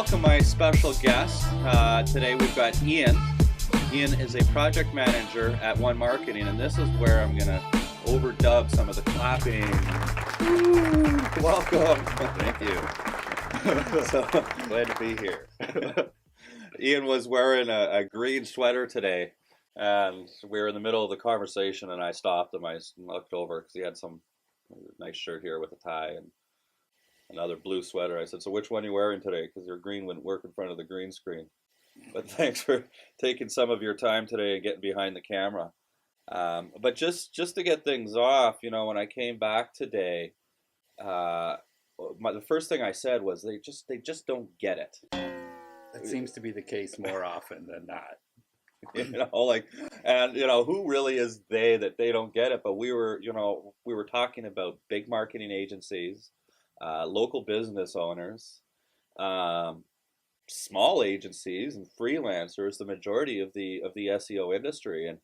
welcome my special guest. Today we've got Ian. Ian is a project manager at One Marketing, and this is where I'm going to overdub some of the clapping. Woo! Welcome. Thank you. So, Glad to be here. Ian was wearing a green sweater today, and we were in the middle of the conversation, and I stopped him. I looked over because he had some nice shirt here with a tie and another blue sweater. I said, so which one are you wearing today? Because your green wouldn't work in front of the green screen. But thanks for taking some of your time today and getting behind the camera. But just to get things off, you know, when I came back today, the first thing I said was they just don't get it. That seems to be the case more often than not. You know, like, and you know, who really is they that they don't get it? But we were talking about big marketing agencies, local business owners, small agencies and freelancers, the majority of the SEO industry. And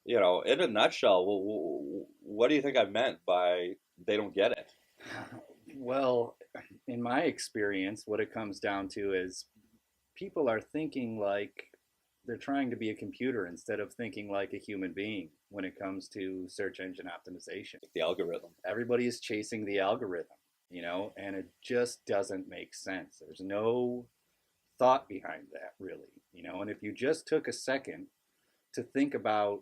you know, in a nutshell, what do you think I meant by they don't get it? Well, in my experience, what it comes down to is people are thinking like they're trying to be a computer instead of thinking like a human being when it comes to search engine optimization. The algorithm. Everybody is chasing the algorithm, you know, and it just doesn't make sense. There's no thought behind that, really, you know. And if you just took a second to think about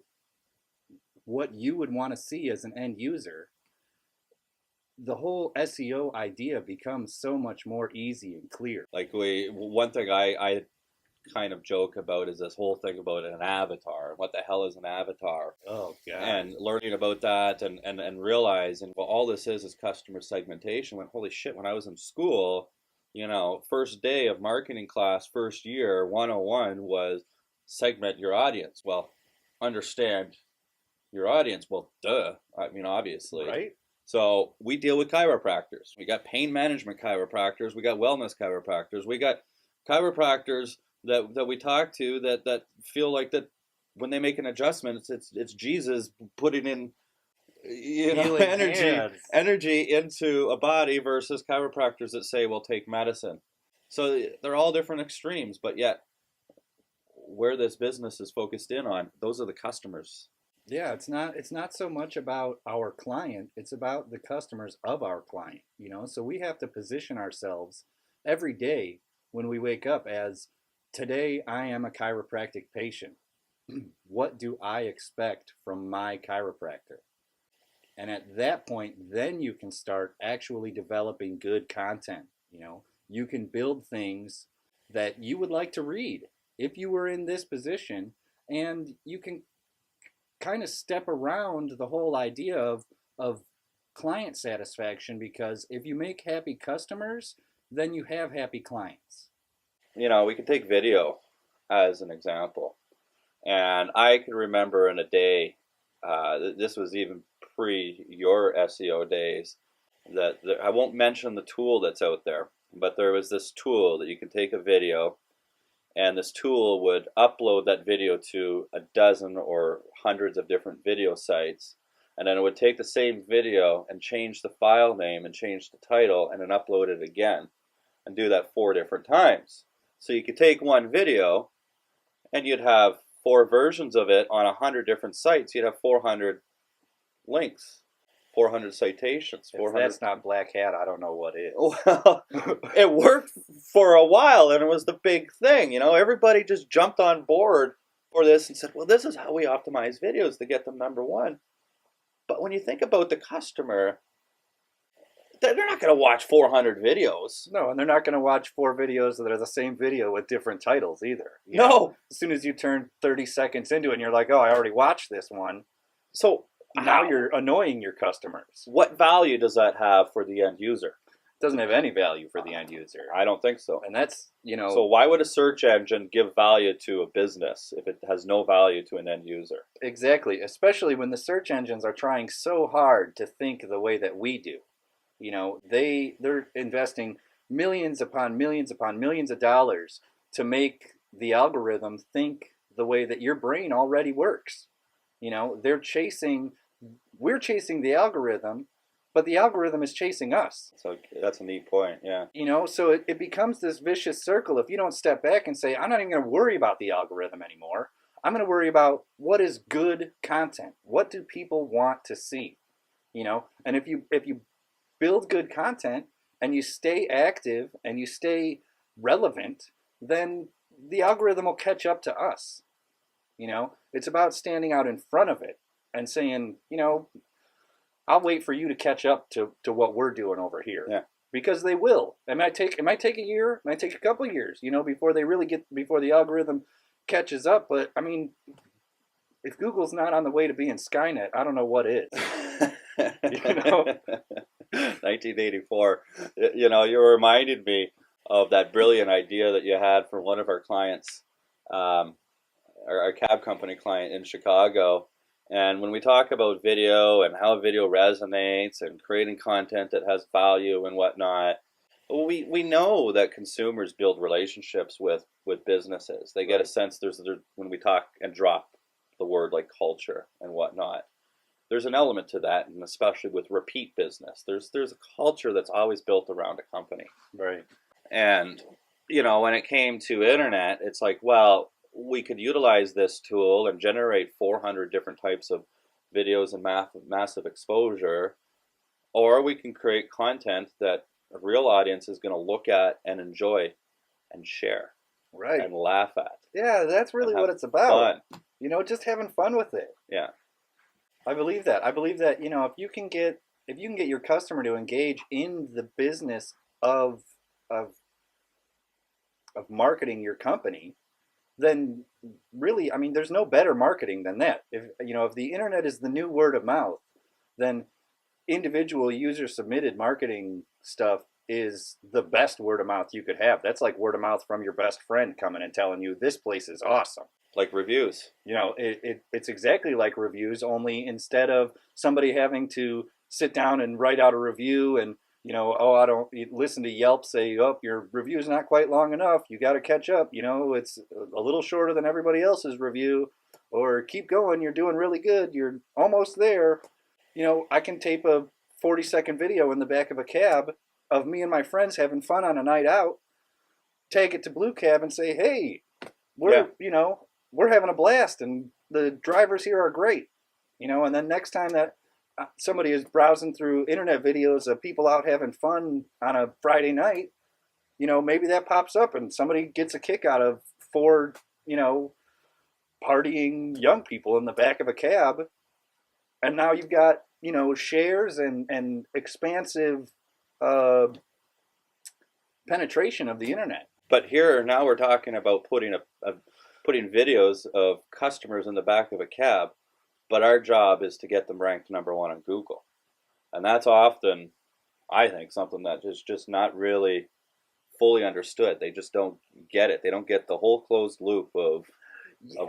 what you would want to see as an end user, the whole SEO idea becomes so much more easy and clear. Like one thing I kind of joke about is this whole thing about an avatar. What the hell is an avatar? Oh, God. And learning about that and realizing, well, all this is customer segmentation. When holy shit, when I was in school, you know, first day of marketing class, first year, 101 was segment your audience. Well, understand your audience. Well, duh. I mean, obviously. Right? So we deal with chiropractors. We got pain management chiropractors. We got wellness chiropractors. We got chiropractors that we talk to that feel like that when they make an adjustment, it's Jesus putting in, you know, energy into a body versus chiropractors that say, well, take medicine. So they're all different extremes, but yet where this business is focused in on, those are the customers. Yeah, it's not so much about our client, it's about the customers of our client, you know. So we have to position ourselves every day when we wake up as, today I am a chiropractic patient. What do I expect from my chiropractor? And at that point, then you can start actually developing good content, you know. You can build things that you would like to read if you were in this position, and you can kind of step around the whole idea of client satisfaction, because if you make happy customers, then you have happy clients. You know, we can take video as an example. And I can remember in a day, this was even pre your SEO days, that I won't mention the tool that's out there, but there was this tool that you can take a video, and this tool would upload that video to a dozen or hundreds of different video sites. And then it would take the same video and change the file name and change the title and then upload it again and do that 4 different times. So you could take one video and you'd have 4 versions of it on 100 different sites. You'd have 400 links, 400 citations. 400. If that's not black hat, I don't know what is. Well, it worked for a while, and it was the big thing. You know, everybody just jumped on board for this and said, well, this is how we optimize videos to get them number one. But when you think about the customer, they're not going to watch 400 videos. No, and they're not going to watch 4 videos that are the same video with different titles either. No. know? As soon as you turn 30 seconds into it and you're like, oh, I already watched this one. So now you're annoying your customers. What value does that have for the end user? It doesn't have any value for the end user. I don't think so. And that's, you know. So why would a search engine give value to a business if it has no value to an end user? Exactly, especially when the search engines are trying so hard to think the way that we do. You know, they're investing millions upon millions upon millions of dollars to make the algorithm think the way that your brain already works. You know, we're chasing the algorithm, but the algorithm is chasing us. So that's a neat point. Yeah. So it becomes this vicious circle if you don't step back and say, I'm not even going to worry about the algorithm anymore. I'm going to worry about what is good content. What do people want to see? And if you build good content and you stay active and you stay relevant, then the algorithm will catch up to us. It's about standing out in front of it and saying, I'll wait for you to catch up to what we're doing over here. Yeah. Because they will. It might take a year, it might take a couple of years, before the algorithm catches up. But I mean, if Google's not on the way to being Skynet, I don't know what is. 1984. You reminded me of that brilliant idea that you had for one of our clients, our cab company client in Chicago. And when we talk about video and how video resonates and creating content that has value and whatnot, we know that consumers build relationships with businesses. They get a sense when we talk and drop the word like culture and whatnot, there's an element to that, and especially with repeat business. There's a culture that's always built around a company. Right. And, when it came to internet, it's like, well, we could utilize this tool and generate 400 different types of videos and massive exposure, or we can create content that a real audience is going to look at and enjoy and share. Right. And laugh at. Yeah, that's really what it's about. Fun. Just having fun with it. Yeah. I believe that. If you can get your customer to engage in the business of marketing your company, then really, I mean, there's no better marketing than that. If the internet is the new word of mouth, then individual user submitted marketing stuff is the best word of mouth you could have. That's like word of mouth from your best friend coming and telling you this place is awesome. Like reviews. It's exactly like reviews, only instead of somebody having to sit down and write out a review and, I don't listen to Yelp say, oh, your review's not quite long enough. You got to catch up. It's a little shorter than everybody else's review, or keep going. You're doing really good. You're almost there. I can tape a 40-second video in the back of a cab of me and my friends having fun on a night out, tag it to Blue Cab and say, hey, we're having a blast and the drivers here are great. And then next time that somebody is browsing through internet videos of people out having fun on a Friday night, maybe that pops up and somebody gets a kick out of 4, partying young people in the back of a cab. And now you've got, shares and expansive penetration of the internet. But here now we're talking about putting videos of customers in the back of a cab, but our job is to get them ranked number 1 on Google. And that's often, I think, something that is just not really fully understood. They just don't get it. They don't get the whole closed loop of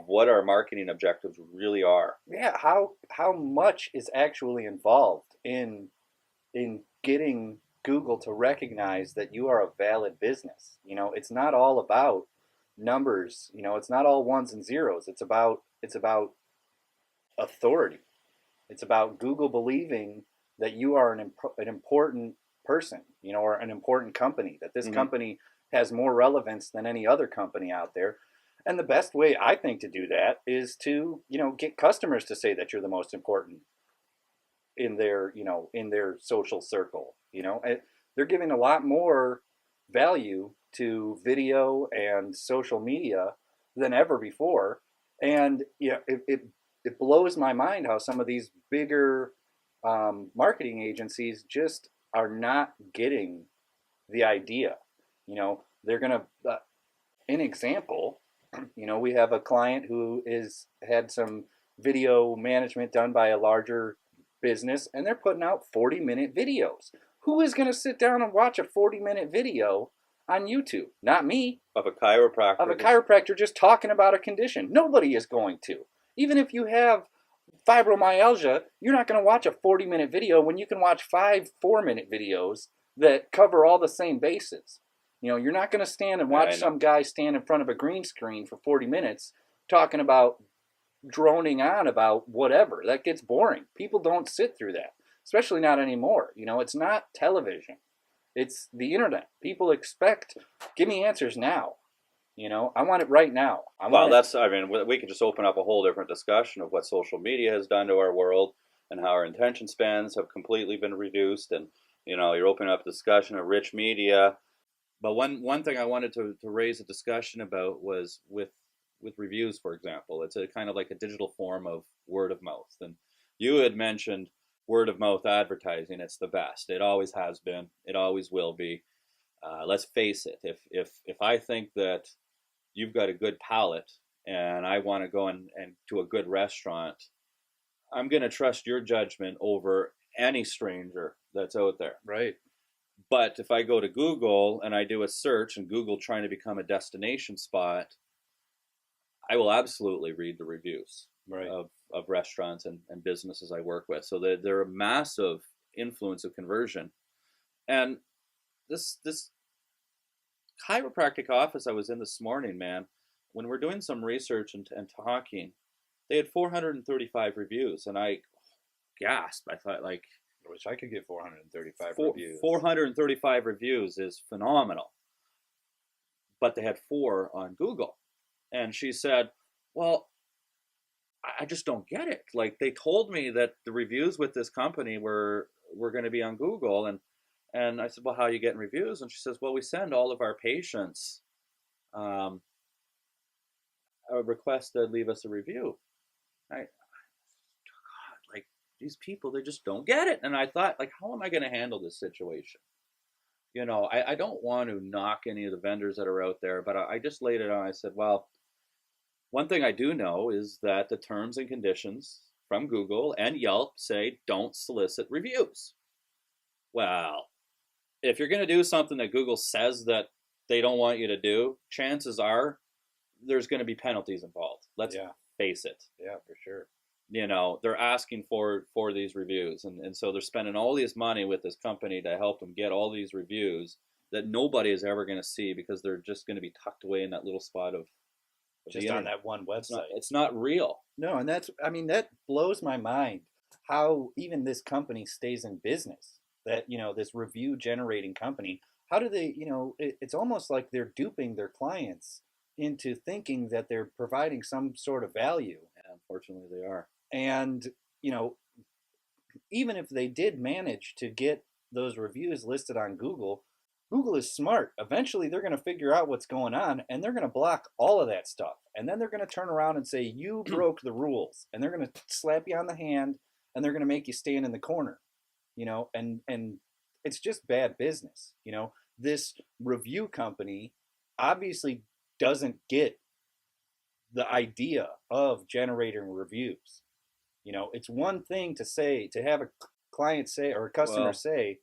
what our marketing objectives really are. Yeah, how much is actually involved in getting Google to recognize that you are a valid business. It's not all about numbers. It's not all ones and zeros. It's about authority. It's about Google believing that you are an important person, or an important company, that this company has more relevance than any other company out there. And the best way, I think, to do that is to, get customers to say that you're the most important in their social circle. They're giving a lot more value to video and social media than ever before. And it blows my mind how some of these bigger marketing agencies just are not getting the idea. They're going to, an example, we have a client who had some video management done by a larger business, and they're putting out 40-minute videos. Who is going to sit down and watch a 40-minute video on YouTube? Not me. Of a chiropractor. Of a chiropractor just talking about a condition. Nobody is going to. Even if you have fibromyalgia, you're not going to watch a 40-minute video when you can watch 5 4-minute videos that cover all the same bases. You're not going to stand and watch some guy stand in front of a green screen for 40 minutes talking about, droning on about whatever. That gets boring. People don't sit through that. especially not anymore. It's not television. It's the internet. People expect, give me answers now. I want it right now. I Well, want it. I mean, we could just open up a whole different discussion of what social media has done to our world and how our attention spans have completely been reduced. And, you're opening up a discussion of rich media. But one thing I wanted to raise a discussion about was with reviews, for example. It's a kind of like a digital form of word of mouth. And you had mentioned word of mouth advertising. It's the best. It always has been. It always will be. Let's face it. If I think that you've got a good palate and I want to go and to a good restaurant, I'm going to trust your judgment over any stranger that's out there. Right. But if I go to Google and I do a search and Google trying to become a destination spot, I will absolutely read the reviews Right. of restaurants and businesses I work with. So they're a massive influence of conversion. And this chiropractic office I was in this morning, man, when we're doing some research and talking, they had 435 reviews, and I gasped. I thought, like, I wish I could get 435 reviews. 435 reviews is phenomenal. But they had 4 on Google. And she said, well, I just don't get it. Like, they told me that the reviews with this company were going to be on Google. And I said, well, how are you getting reviews? And she says, well, we send all of our patients a request to leave us a review. God, like, these people, they just don't get it. And I thought, like, how am I going to handle this situation? I don't want to knock any of the vendors that are out there, but I just laid it on. I said, well, one thing I do know is that the terms and conditions from Google and Yelp say don't solicit reviews. Well, if you're going to do something that Google says that they don't want you to do, chances are there's going to be penalties involved. Let's face it. Yeah, for sure. They're asking for these reviews. And so they're spending all this money with this company to help them get all these reviews that nobody is ever going to see because they're just going to be tucked away in that little spot of just on that one website. It's not real. No, and that blows my mind how even this company stays in business. That, this review generating company, how do they, it's almost like they're duping their clients into thinking that they're providing some sort of value. Yeah, unfortunately, they are. And, even if they did manage to get those reviews listed on Google, Google is smart. Eventually, they're going to figure out what's going on and they're going to block all of that stuff. And then they're going to turn around and say, you broke the rules. And they're going to slap you on the hand and they're going to make you stand in the corner. And it's just bad business. This review company obviously doesn't get the idea of generating reviews. It's one thing to have a client say or a customer say,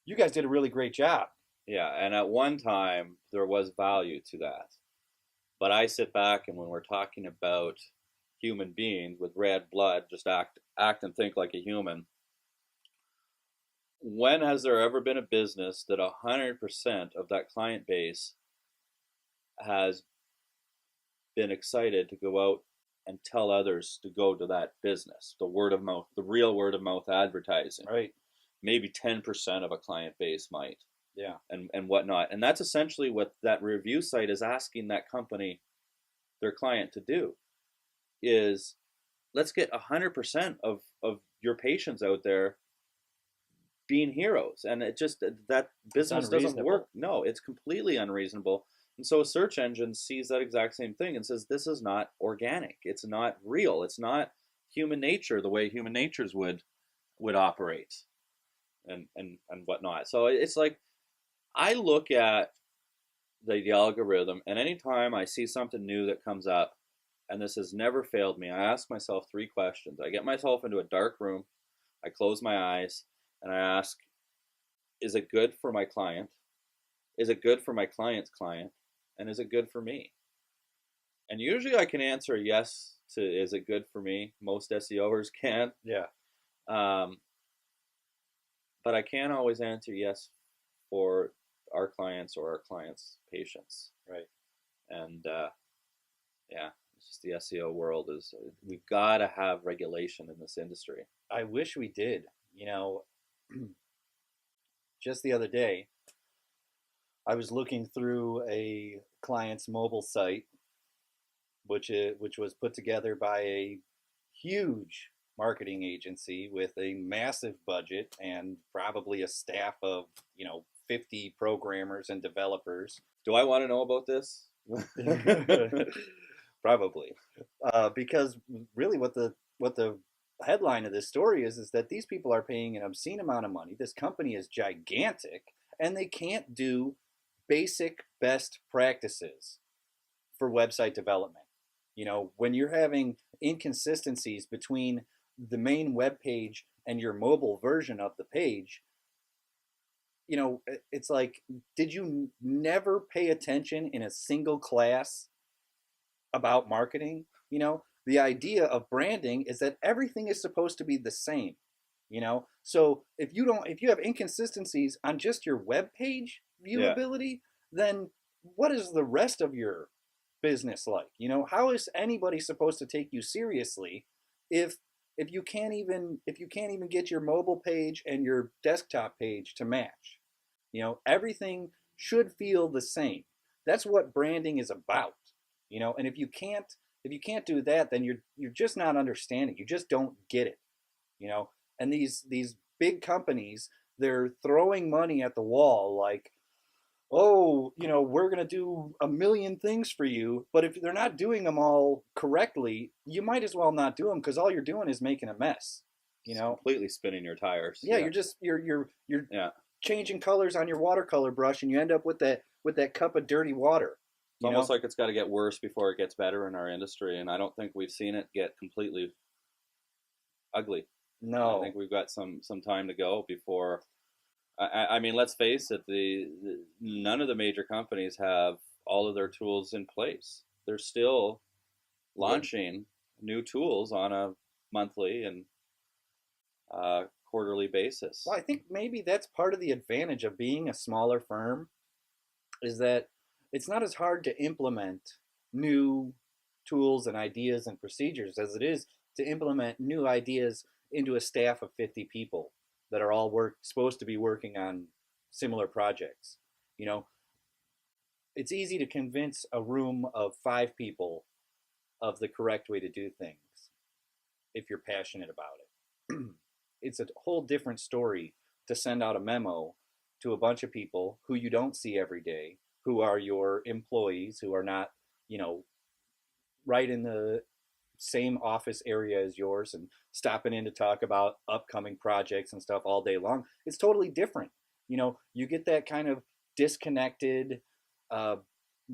you guys did a really great job. Yeah, and at one time there was value to that. But I sit back and when we're talking about human beings with red blood, just act and think like a human. When has there ever been a business that 100% of that client base has been excited to go out and tell others to go to that business? The word of mouth, the real word of mouth advertising. Right. Maybe 10% of a client base might. Yeah. And whatnot. And that's essentially what that review site is asking that company, their client, to do, is let's get 100% of your patients out there being heroes. And it just, that business doesn't work. No, it's completely unreasonable. And so a search engine sees that exact same thing and says, this is not organic. It's not real. It's not human nature the way human natures would operate and whatnot. So it's like, I look at the algorithm, and anytime I see something new that comes up, and this has never failed me, I ask myself 3 questions. I get myself into a dark room, I close my eyes, and I ask, is it good for my client? Is it good for my client's client? And is it good for me? And usually I can answer yes to, is it good for me? Most SEOers can. Yeah. But I can't always answer yes for our clients or our clients' patients. Right. And yeah, It's just the SEO world is we've got to have regulation in this industry. I wish we did. Just the other day, I was looking through a client's mobile site, which was put together by a huge marketing agency with a massive budget and probably a staff of 50 programmers and developers. Do I want to know about this? Probably, because really, what the headline of this story is that these people are paying an obscene amount of money. This company is gigantic, and they can't do basic best practices for website development. When you're having inconsistencies between the main web page and your mobile version of the page, it's like, did you never pay attention in a single class about marketing? The idea of branding is that everything is supposed to be the same. So if you have inconsistencies on just your web page Yeah. viewability, then what is the rest of your business like? How is anybody supposed to take you seriously if you can't even get your mobile page and your desktop page to match? Everything should feel the same. That's what branding is about. And if you can't do that, then you're just not understanding. You just don't get it. And these big companies, they're throwing money at the wall like, oh, we're going to do a million things for you, but if they're not doing them all correctly, you might as well not do them, because all you're doing is making a mess. It's completely spinning your tires. Yeah, you're Yeah. changing colors on your watercolor brush, and you end up with that cup of dirty water. It's almost like it's got to get worse before it gets better in our industry, and I don't think we've seen it get completely ugly. No. I think we've got some time to go before. I mean, let's face it. None of the major companies have all of their tools in place. They're still launching new tools on a monthly and quarterly basis. Well, I think maybe that's part of the advantage of being a smaller firm, is that it's not as hard to implement new tools and ideas and procedures as it is to implement new ideas into a staff of 50 people that are all supposed to be working on similar projects. It's easy to convince a room of 5 people of the correct way to do things if you're passionate about it. It's a whole different story to send out a memo to a bunch of people who you don't see every day, who are your employees, who are not, right in the same office area as yours and stopping in to talk about upcoming projects and stuff all day long. It's totally different. You get that kind of disconnected,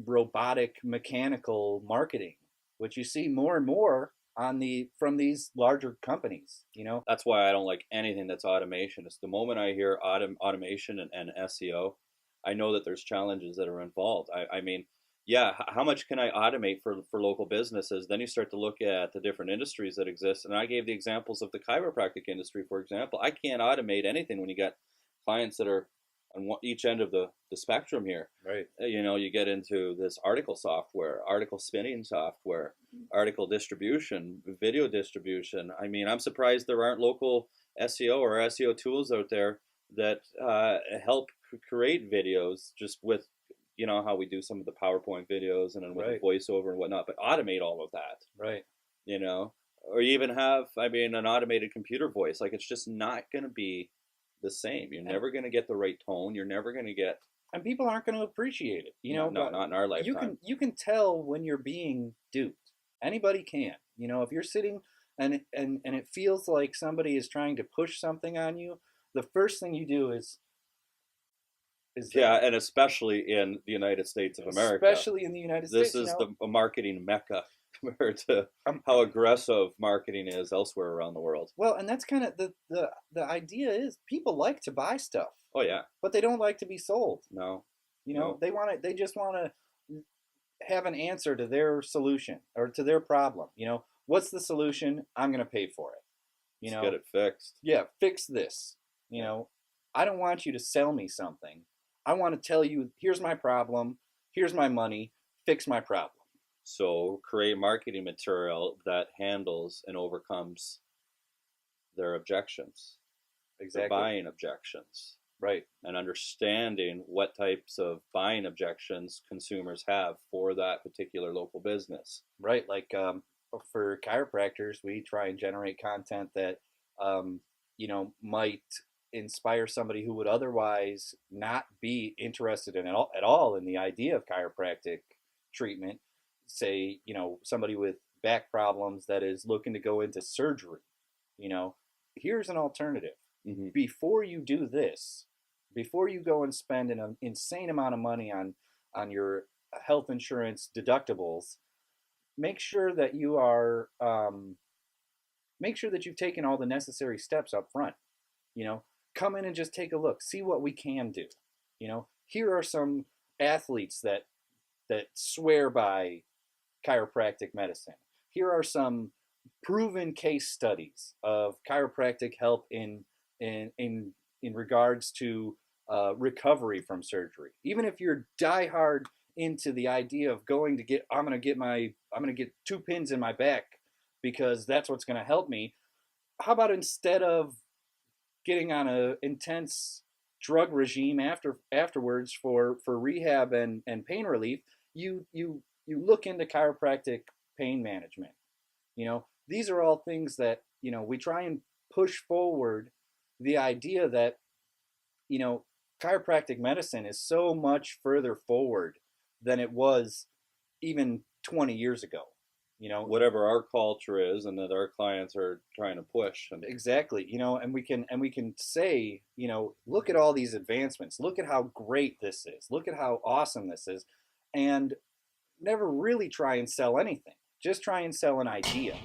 robotic, mechanical marketing, which you see more and more from these larger companies. That's why I don't like anything that's automation. It's the moment I hear automation and SEO, I know that there's challenges that are involved. I mean, yeah, how much can I automate for local businesses? Then you start to look at the different industries that exist. And I gave the examples of the chiropractic industry, for example. I can't automate anything when you got clients that are on each end of the spectrum here. Right. You get into this article software, article spinning software, article distribution, video distribution. I mean, I'm surprised there aren't local SEO or SEO tools out there that help create videos just with how we do some of the PowerPoint videos and then with the voiceover and whatnot, but automate all of that. Right. Or you even have, an automated computer voice. Like, it's just not going to be the same. You're never going to get the right tone. You're never going to get. And people aren't going to appreciate it. No, not in our lifetime. You can tell when you're being duped. Anybody can. If you're sitting and it feels like somebody is trying to push something on you, the first thing you do is and especially in the United States of America. Especially in the United States. This is the marketing mecca compared to how aggressive marketing is elsewhere around the world. Well, and that's kind of the idea is people like to buy stuff. Oh yeah. But they don't like to be sold. No. No. They just want to have an answer to their solution or to their problem. What's the solution? I'm going to pay for it. Let's get it fixed. Yeah, fix this. I don't want you to sell me something. I want to tell you, here's my problem, here's my money, fix my problem. So create marketing material that handles and overcomes their objections, their Exactly. buying objections, Right. and understanding what types of buying objections consumers have for that particular local business. Right. Like for chiropractors, we try and generate content that might inspire somebody who would otherwise not be interested in at all in the idea of chiropractic treatment. Say, somebody with back problems that is looking to go into surgery. You know, here's an alternative. Mm-hmm. Before you do this, before you go and spend an insane amount of money on your health insurance deductibles, make sure that you are make sure that you've taken all the necessary steps up front. You know, come in and just take a look, see what we can do. Here are some athletes that swear by chiropractic medicine. Here are some proven case studies of chiropractic help in regards to recovery from surgery. Even if you're diehard into the idea of I'm going to get 2 pins in my back because that's what's going to help me. How about instead of getting on a intense drug regime afterwards for rehab and pain relief, you look into chiropractic pain management. These are all things that we try and push forward the idea that you know chiropractic medicine is so much further forward than it was even 20 years ago. Whatever our culture is, and that our clients are trying to push. And Exactly. And we can say, look at all these advancements. Look at how great this is. Look at how awesome this is. And never really try and sell anything. Just try and sell an idea.